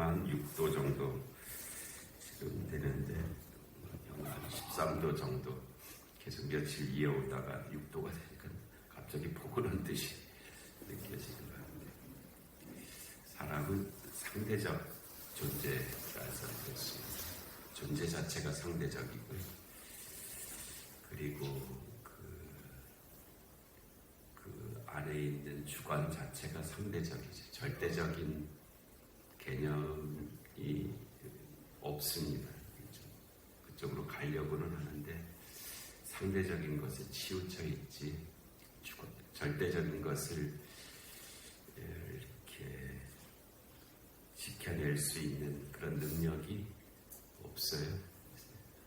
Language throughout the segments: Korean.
영하 6도 정도 지금 되는데 영하 13도 정도 계속 며칠 이어오다가 6도가 되니까 갑자기 포근한 듯이 느껴지는 것 같은데, 사람은 상대적 존재라서 그렇습니다. 존재 자체가 상대적이고요. 그리고 그 안에 있는 주관 자체가 상대적이죠. 절대적인 개념이 없습니다. 그쪽으로 가려고는 하는데 상대적인 것에 치우쳐 있지 절대적인 것을 이렇게 지켜낼 수 있는 그런 능력이 없어요.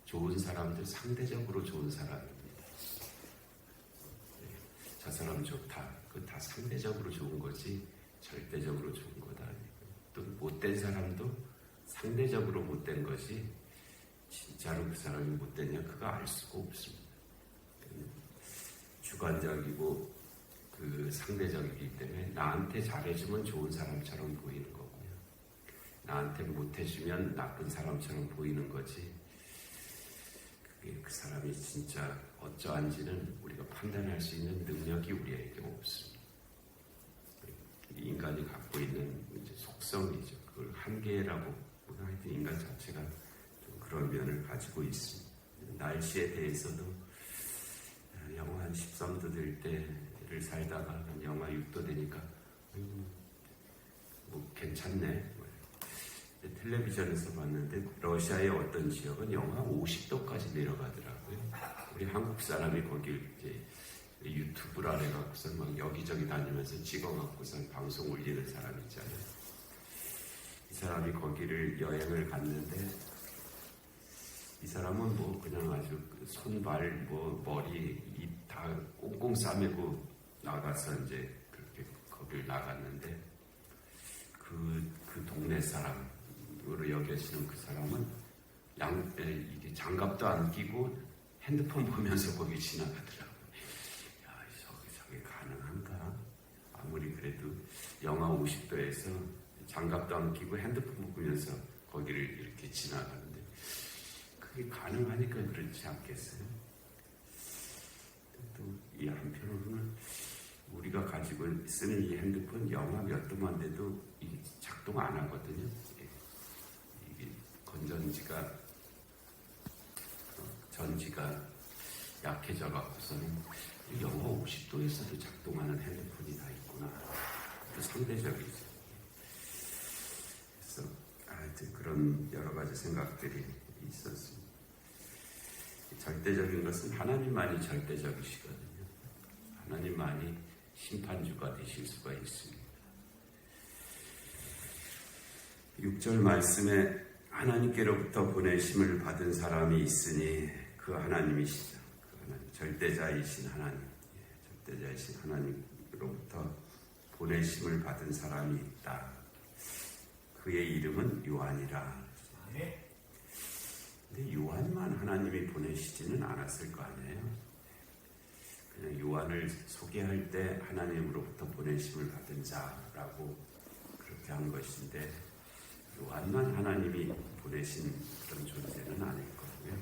좋은 사람들, 상대적으로 좋은 사람입니다. 저 사람 좋다. 그건 다 상대적으로 좋은 거지 절대적으로 좋은 거다. 또 못된 사람도 상대적으로 못된 것이 진짜로 그 사람이 못됐냐 그거 알 수가 없습니다. 주관적이고 그 상대적이기 때문에 나한테 잘해주면 좋은 사람처럼 보이는 거고요. 나한테 못해주면 나쁜 사람처럼 보이는 거지, 그게 그 사람이 진짜 어쩌한지는 우리가 판단할 수 있는 능력이 우리에게 없습니다. 인간이 갖고 있는 이제 속성이죠. 그걸 한계라고 보나, 하여튼 인간 자체가 좀 그런 면을 가지고 있습니다. 날씨에 대해서도 영하 한 13도 될 때를 살다가 한 영하 6도 되니까 뭐 괜찮네. 텔레비전에서 봤는데 러시아의 어떤 지역은 영하 50도까지 내려가더라고요. 우리 한국 사람이 거길 이제 유튜브라 해갖고서 막 여기저기 다니면서 찍어갖고서 방송 올리는 사람 있잖아요. 이 사람이 거기를 여행을 갔는데 이 사람은 뭐 그냥 아주 손발 뭐 머리 입 다 꽁꽁 싸매고 나가서 이제 그렇게 거길 나갔는데 그 동네 사람으로 여겨지는 그 사람은 이게 장갑도 안 끼고 핸드폰 보면서 거기 지나가더라고요. 야, 저게 가능한가? 아무리 그래도 영하 50도에서 장갑도 안 끼고 핸드폰 보면서 거기를 이렇게 지나가는데 그게 가능하니까 그렇지 않겠어요? 또 이 한편으로는 우리가 가지고 쓰는 이 핸드폰 영하 몇 도만 돼도 이게 작동 안 하거든요. 이게 건전지가 전지가 약해져 갖고서는 영하 50도에서도 작동하는 핸드폰이 다 있구나. 또 상대적이죠. 그래서 하여튼 그런 여러 가지 생각들이 있었습니다. 절대적인 것은 하나님만이 절대적이시거든요. 하나님만이 심판주가 되실 수가 있습니다. 6절 말씀에 하나님께로부터 보내심을 받은 사람이 있으니 그 하나님이시죠. 그 하나님, 절대자이신 하나님, 절대자이신 하나님으로부터 보내심을 받은 사람이 있다. 그의 이름은 요한이라. 근데 요한만 하나님이 보내시지는 않았을 거 아니에요. 그냥 요한을 소개할 때 하나님으로부터 보내심을 받은 자라고 그렇게 한 것인데 요한만 하나님이 보내신 그런 존재는 아닐 거고요.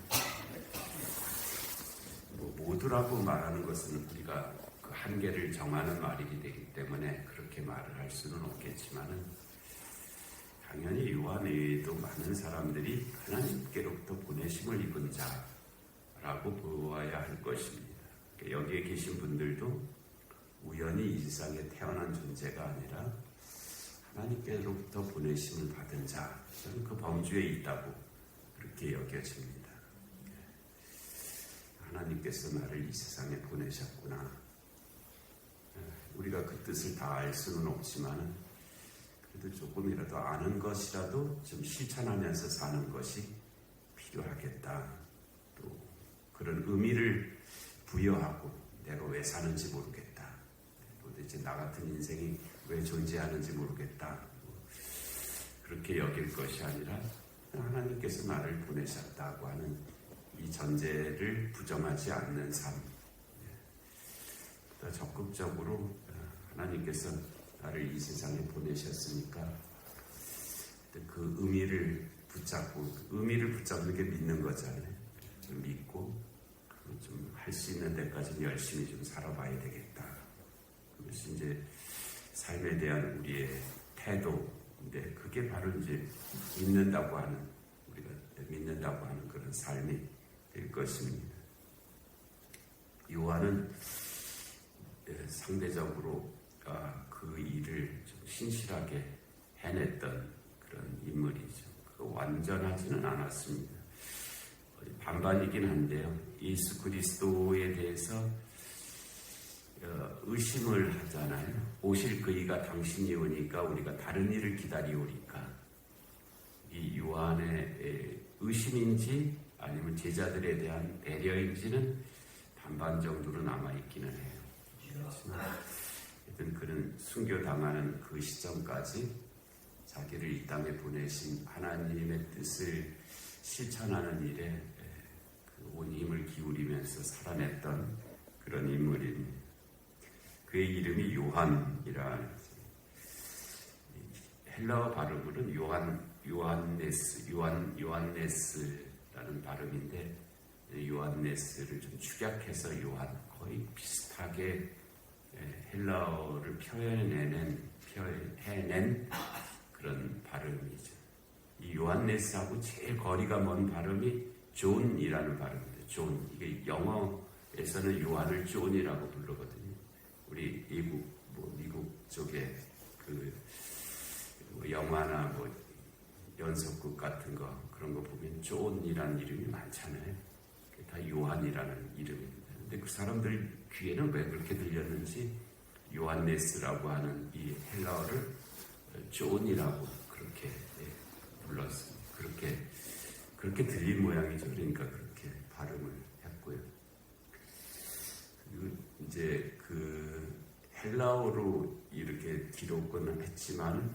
모두라고 말하는 것은 우리가 그 한계를 정하는 말이기 되기 때문에 그렇게 말을 할 수는 없겠지만은 당연히 요한 외에도 많은 사람들이 하나님께로부터 보내심을 입은 자라고 보아야 할 것입니다. 여기에 계신 분들도 우연히 이 세상에 태어난 존재가 아니라 하나님께로부터 보내심을 받은 자, 저는 그 범주에 있다고 그렇게 여겨집니다. 하나님께서 나를 이 세상에 보내셨구나. 우리가 그 뜻을 다 알 수는 없지만 그래도 조금이라도 아는 것이라도 좀 실천하면서 사는 것이 필요하겠다. 또 그런 의미를 부여하고 내가 왜 사는지 모르겠다. 도대체 나 같은 인생이 왜 존재하는지 모르겠다. 그렇게 여길 것이 아니라 하나님께서 나를 보내셨다고 하는 이 전제를 부정하지 않는 삶. 더 적극적으로 하나님께서 나를 이 세상에 보내셨으니까 그 의미를 붙잡고, 의미를 붙잡는 게 믿는 거잖아요. 좀 믿고 좀 할 수 있는 데까지는 열심히 좀 살아봐야 되겠다. 그것이 이제 삶에 대한 우리의 태도인데, 그게 바로 이제 믿는다고 하는, 우리가 믿는다고 하는 그런 삶이 될 것입니다. 요한은 상대적으로 그 일을 좀 신실하게 해냈던 그런 인물이죠. 완전하지는 않았습니다. 반반이긴 한데요. 예수 그리스도에 대해서 의심을 하잖아요. 오실 그이가 당신이 오니까 우리가 다른 일을 기다리오리까. 이 요한의 의심인지 아니면 제자들에 대한 배려인지는 반반 정도로 남아있기는 해요. 하여튼 그는 순교당하는 그 시점까지 자기를 이 땅에 보내신 하나님의 뜻을 실천하는 일에 온 힘을 기울이면서 살아냈던 그런 인물입니다. 그의 이름이 요한이라, 헬라어 발음으로는 요한네스라는 발음인데, 요한네스를 좀 축약해서 요한, 거의 비슷하게 헬라어를 표현해낸 그런 발음이죠. 이 요한네스하고 제일 거리가 먼 발음이 존이라는 발음입니다. 존. 이게 영어에서는 요한을 존이라고 부르거든요. 우리 미국 쪽에 영화나 연속극 같은 거, 그런 거 보면 존이라는 이름이 많잖아요. 다 요한이라는 이름입니다. 근데 그 사람들 귀에는 왜 그렇게 들렸는지 요한네스라고 하는 이 헬라어를 존이라고 그렇게 불렀습니다. 그렇게 들린 모양이죠. 그러니까 그렇게 발음을 했고요. 그리고 이제 그 헬라어로 이렇게 기록은 했지만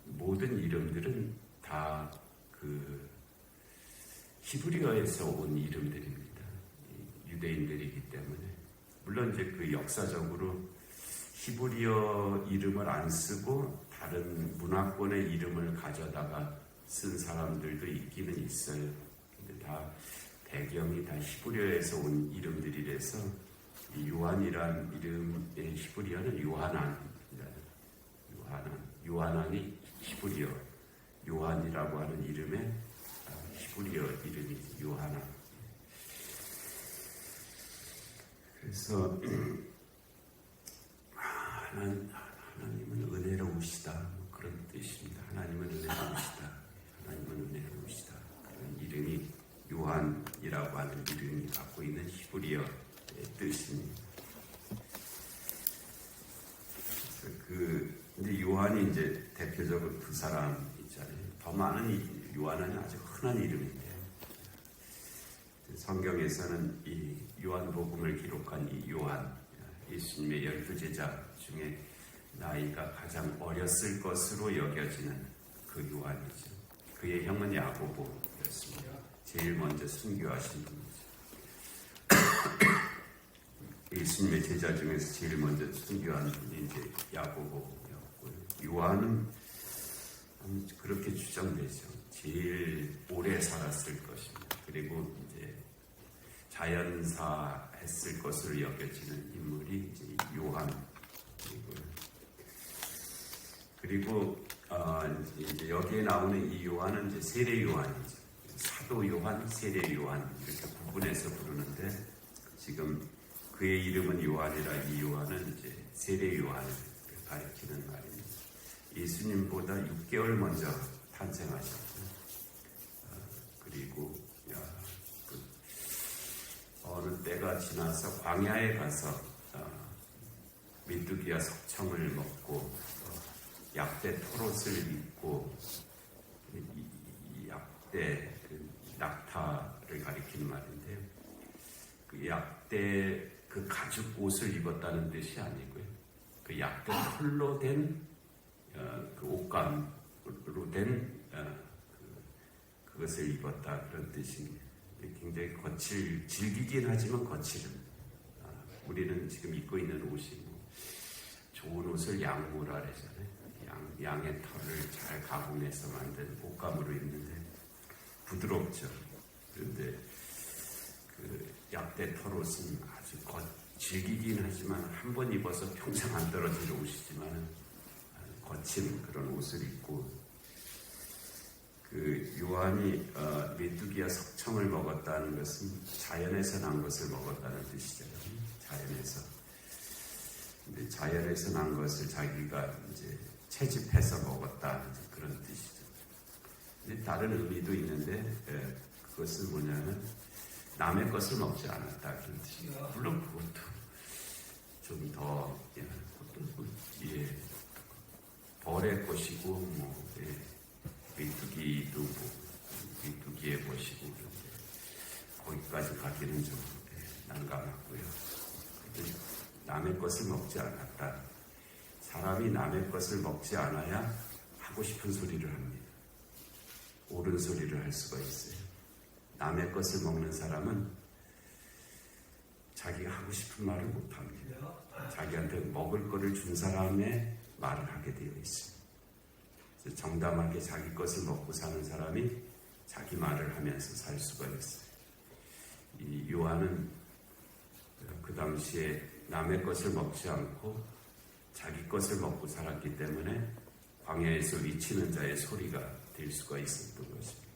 모든 이름들은 다 그 히브리어에서 온 이름들입니다. 유대인들이기 때문에. 물론 이제 그 역사적으로 히브리어 이름을 안 쓰고 다른 문화권의 이름을 가져다가 쓴 사람들도 있기는 있어요. 근데 다 배경이 다 히브리어에서 온 이름들이라서 이 요한이란 이름의 히브리어는 요하난입니다. 요하난이 히브리어, 요한이라고 하는 이름의 히브리어 이름이 요하난. 그래서 하나님은 은혜로우시다, 그런 뜻입니다. 하나님은 은혜로우시다. 하나님은 은혜로우시다. 그런 이름이 요한이라고 하는 이름이 갖고 있는 히브리어의 뜻입니다. 근데 요한이 이제 대표적으로 두 사람 있잖아요. 더 많은 요한은 아주 흔한 이름인데요. 성경에서는 이 요한복음을 기록한 이 요한, 예수님의 12제자 중에 나이가 가장 어렸을 것으로 여겨지는 그 요한이죠. 그의 형은 야고보였습니다. 제일 먼저 순교하신 분이죠. 예수님의 제자 중에서 제일 먼저 순교한 분이 이제 야고보였고요. 요한은 그렇게 추정되죠. 제일 오래 살았을 것입니다. 그리고 이제 자연사 했을 것으로 여겨지는 인물이 이제 요한이고요. 그리고 이제 여기에 나오는 이 요한은 이제 세례 요한이죠. 사도 요한, 세례 요한 이렇게 구분해서 부르는데, 지금 그의 이름은 요한이라 이 요한은 이제 세례 요한을 가리키는 말입니다. 예수님보다 6개월 먼저 탄생하셨고, 그리고 어느 때가 지나서 광야에 가서 메뚜기와 석청을 먹고 약대 토롯을 입고, 이 약대 낙타를 가리키는 말인데요. 그 약대 그 가죽 옷을 입었다는 뜻이 아니고요. 그 약대 털로 된 그 옷감으로 된 그것을 입었다, 그런 뜻입니다. 굉장히 질기긴 하지만 거칠은. 우리는 지금 입고 있는 옷이 좋은 옷을 양모라 그러잖아요. 양의 털을 잘 가공해서 만든 옷감으로 입는데 부드럽죠. 그런데 그 약대 털옷은 아주 질기긴 하지만 한 번 입어서 평생 안 떨어질 옷이지만 거친 그런 옷을 입고, 그 요한이 메뚜기와 석청을 먹었다는 것은 자연에서 난 것을 먹었다는 뜻이잖아요. 자연에서. 근데 자연에서 난 것을 자기가 이제 채집해서 먹었다, 이제 그런 뜻이죠. 근데 다른 의미도 있는데 그것은 뭐냐면 남의 것을 먹지 않았다, 그런 뜻이에요. 물론 그것도 좀 더 벌의 것이고 뭐 메뚜기도 뭐 메뚜기의 것이고, 그런데 거기까지 가기는 좀 난감하고요. 남의 것을 먹지 않았다. 사람이 남의 것을 먹지 않아야 하고 싶은 소리를 합니다. 옳은 소리를 할 수가 있어요. 남의 것을 먹는 사람은 자기가 하고 싶은 말을 못합니다. 자기한테 먹을 거를 준 사람의 말을 하게 되어 있습니다. 그래서 정당하게 자기 것을 먹고 사는 사람이 자기 말을 하면서 살 수가 있어요. 이 요한은 그 당시에 남의 것을 먹지 않고 자기 것을 먹고 살았기 때문에 광야에서 위치는 자의 소리가 될 수가 있었던 것입니다.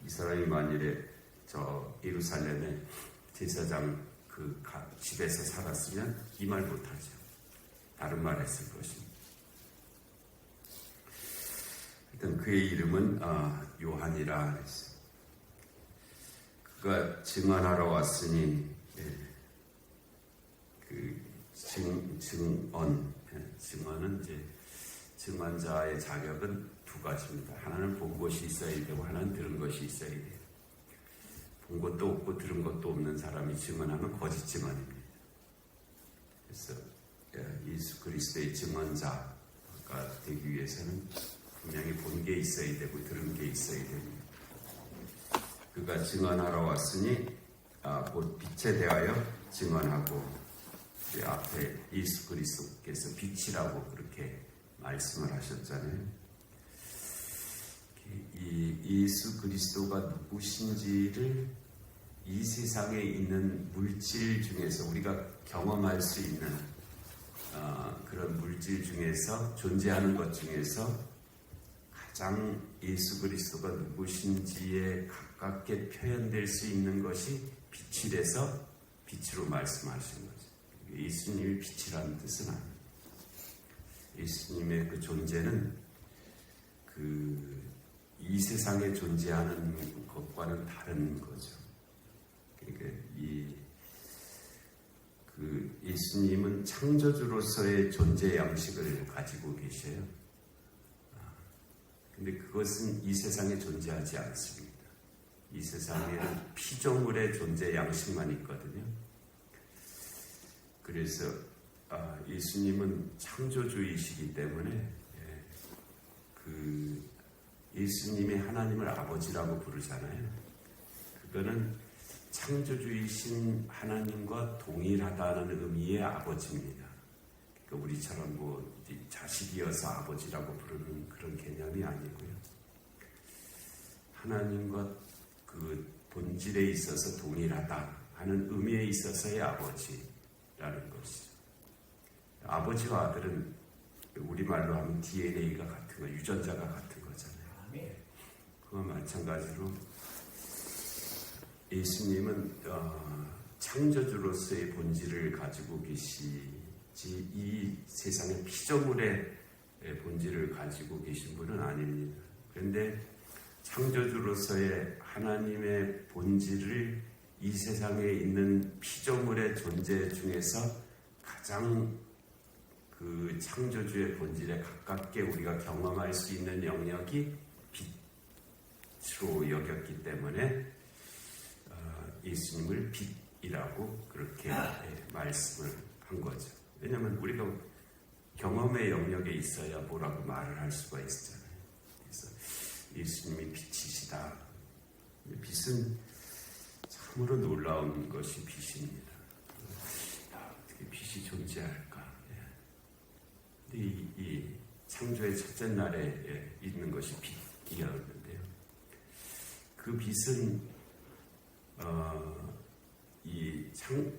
이 사람이 만일에 저 예루살렘의 제사장 그 집에서 살았으면 이 말 못하죠. 다른 말 했을 것입니다. 일단 그의 이름은 요한이라 했어요. 그가 증언하러 왔으니 그 증언은 이제 증언자의 자격은 두 가지입니다. 하나는 본 것이 있어야 되고 하나는 들은 것이 있어야 돼요. 본 것도 없고 들은 것도 없는 사람이 증언하면 거짓 증언입니다. 그래서 예수 그리스도의 증언자가 되기 위해서는 분명히 본 게 있어야 되고 들은 게 있어야 됩니다. 그가 증언하러 왔으니 곧 빛에 대하여 증언하고, 앞에 예수 그리스도께서 빛이라고 그렇게 말씀을 하셨잖아요. 이 예수 그리스도가 누구신지를 이 세상에 있는 물질 중에서 우리가 경험할 수 있는 그런 물질 중에서 존재하는 것 중에서 가장 예수 그리스도가 누구신지에 가깝게 표현될 수 있는 것이 빛이라서 빛으로 말씀하신 거죠. 예수님이 빛이라는 뜻은 아닙니다. 예수님의 그 존재는 이 세상에 존재하는 것과는 다른 거죠. 그러니까 예수님은 창조주로서의 존재 양식을 가지고 계셔요. 근데 그것은 이 세상에 존재하지 않습니다. 이 세상에는 피조물의 존재 양식만 있거든요. 그래서 예수님은 창조주이시기 때문에 예수님이 하나님을 아버지라고 부르잖아요. 그거는 창조주이신 하나님과 동일하다는 의미의 아버지입니다. 그러니까 우리처럼 뭐 자식이어서 아버지라고 부르는 그런 개념이 아니고요. 하나님과 그 본질에 있어서 동일하다 하는 의미에 있어서의 아버지라는 것이죠. 아버지와 아들은 우리말로 하면 DNA가 같은 거, 유전자가 같은 거잖아요. 그와 마찬가지로 예수님은 창조주로서의 본질을 가지고 계시지 이 세상의 피조물의 본질을 가지고 계신 분은 아닙니다. 그런데 창조주로서의 하나님의 본질을 이 세상에 있는 피조물의 존재 중에서 가장 그 창조주의 본질에 가깝게 우리가 경험할 수 있는 영역이 빛으로 여겼기 때문에 예수님을 빛이라고 그렇게 말씀을 한 거죠. 왜냐하면 우리가 경험의 영역에 있어야 뭐라고 말을 할 수가 있잖아요. 그래서 예수님이 빛이시다. 빛은 참으로 놀라운 것이 빛입니다. 어떻게 빛이 존재할까? 근데 이 창조의 첫째 날에 있는 것이 빛이었는데요. 그 빛은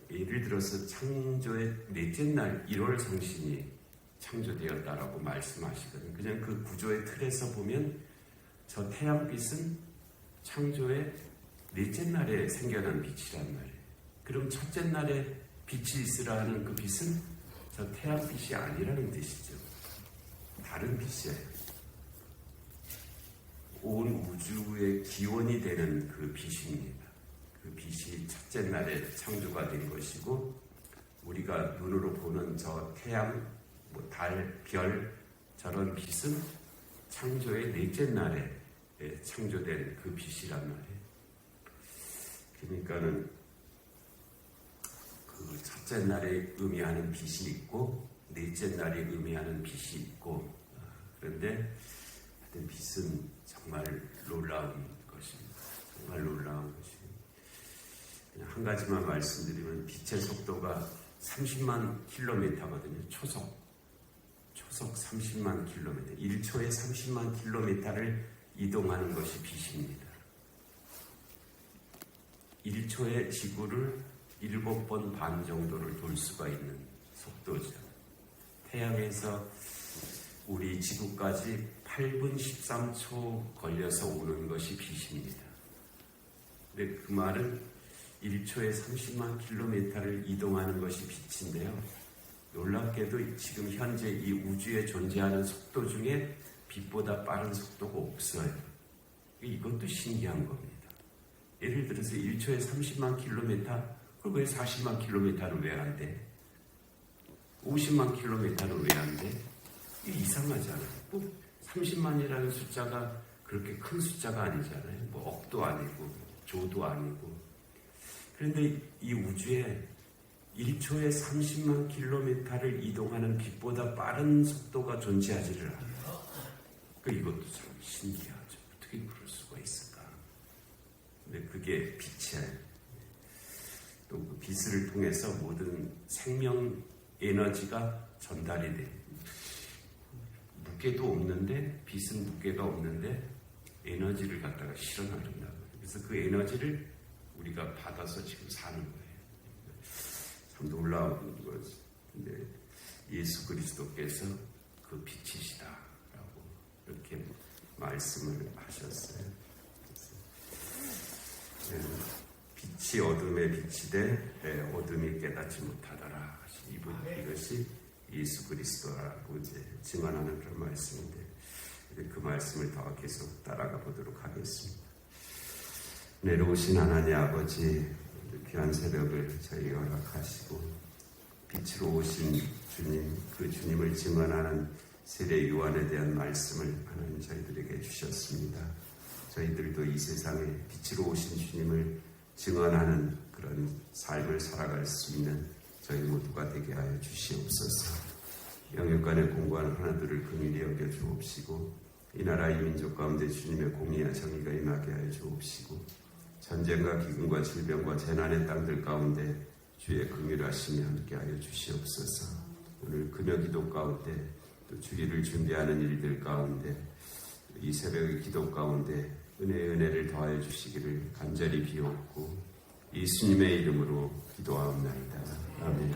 예를 들어서 창조의 넷째 날 1월 성신이 창조되었다라고 말씀하시거든요. 그냥 그 구조의 틀에서 보면 저 태양빛은 창조의 넷째 날에 생겨난 빛이란 말이에요. 그럼 첫째 날에 빛이 있으라 하는 그 빛은 저 태양빛이 아니라는 뜻이죠. 다른 빛이에요. 온 우주의 기원이 되는 그 빛입니다. 그 빛이 첫째 날에 창조가 된 것이고, 우리가 눈으로 보는 저 태양, 달, 별, 저런 빛은 창조의 넷째 날에 창조된 그 빛이란 말이에요. 그러니까는 그 첫째 날에 의미하는 빛이 있고, 넷째 날에 의미하는 빛이 있고, 그런데 하여튼 빛은 정말 놀라운 것입니다. 정말 놀라운 것입니다. 그냥 한 가지만 말씀드리면 빛의 속도가 30만 킬로미터거든요. 초속 30만 킬로미터. 1초에 30만 킬로미터를 이동하는 것이 빛입니다. 1초에 지구를 7번 반 정도를 돌 수가 있는 속도죠. 태양에서 우리 지구까지 8분 13초 걸려서 오는 것이 빛입니다. 근데 그 말은 1초에 30만 킬로미터를 이동하는 것이 빛인데요. 놀랍게도 지금 현재 이 우주에 존재하는 속도 중에 빛보다 빠른 속도가 없어요. 이것도 신기한 겁니다. 예를 들어서 1초에 30만 킬로미터, 그럼 왜 40만 킬로미터는 왜 안 돼? 50만 킬로미터는 왜 안 돼? 이게 이상하잖아요. 30만이라는 숫자가 그렇게 큰 숫자가 아니잖아요. 억도 아니고 조도 아니고. 그런데 이 우주에 1초에 30만 킬로미터를 이동하는 빛보다 빠른 속도가 존재하지를 않아요. 이것도 참 신기하죠. 어떻게 그럴 수가 있을까? 근데 그게 빛이에요. 또 그 빛을 통해서 모든 생명 에너지가 전달이 돼요. 무게도 없는데, 빛은 무게가 없는데 에너지를 갖다가 실어나른다고. 그래서 그 에너지를 우리가 받아서 지금 사는 거예요. 참 놀라운 거죠. 근데 예수 그리스도께서 그 빛이시다라고 이렇게 말씀을 하셨어요. 빛이 어둠에 빛이 돼 어둠이 깨닫지 못하더라. 이것이 예수 그리스도라고 이제 증언하는 그런 말씀인데, 그 말씀을 더 계속 따라가 보도록 하겠습니다. 내려오신 하나님 아버지, 귀한 새벽을 저희 허락하시고 빛으로 오신 주님, 그 주님을 증언하는 세례 요한에 대한 말씀을 하나님 저희들에게 주셨습니다. 저희들도 이 세상에 빛으로 오신 주님을 증언하는 그런 삶을 살아갈 수 있는 저희 모두가 되게 하여 주시옵소서. 영육간의 공고한 하나들을 긍휼히 여겨 주옵시고, 이 나라 이 민족 가운데 주님의 공의와 정의가 임하게 하여 주옵시고, 전쟁과 기근과 질병과 재난의 땅들 가운데 주의 긍휼하심이 함께 하여 주시옵소서. 오늘 금요기도 가운데 또 주일을 준비하는 일들 가운데 이 새벽의 기도 가운데 은혜를 더하여 주시기를 간절히 비옵고 예수님의 이름으로 기도하옵나이다. 아멘.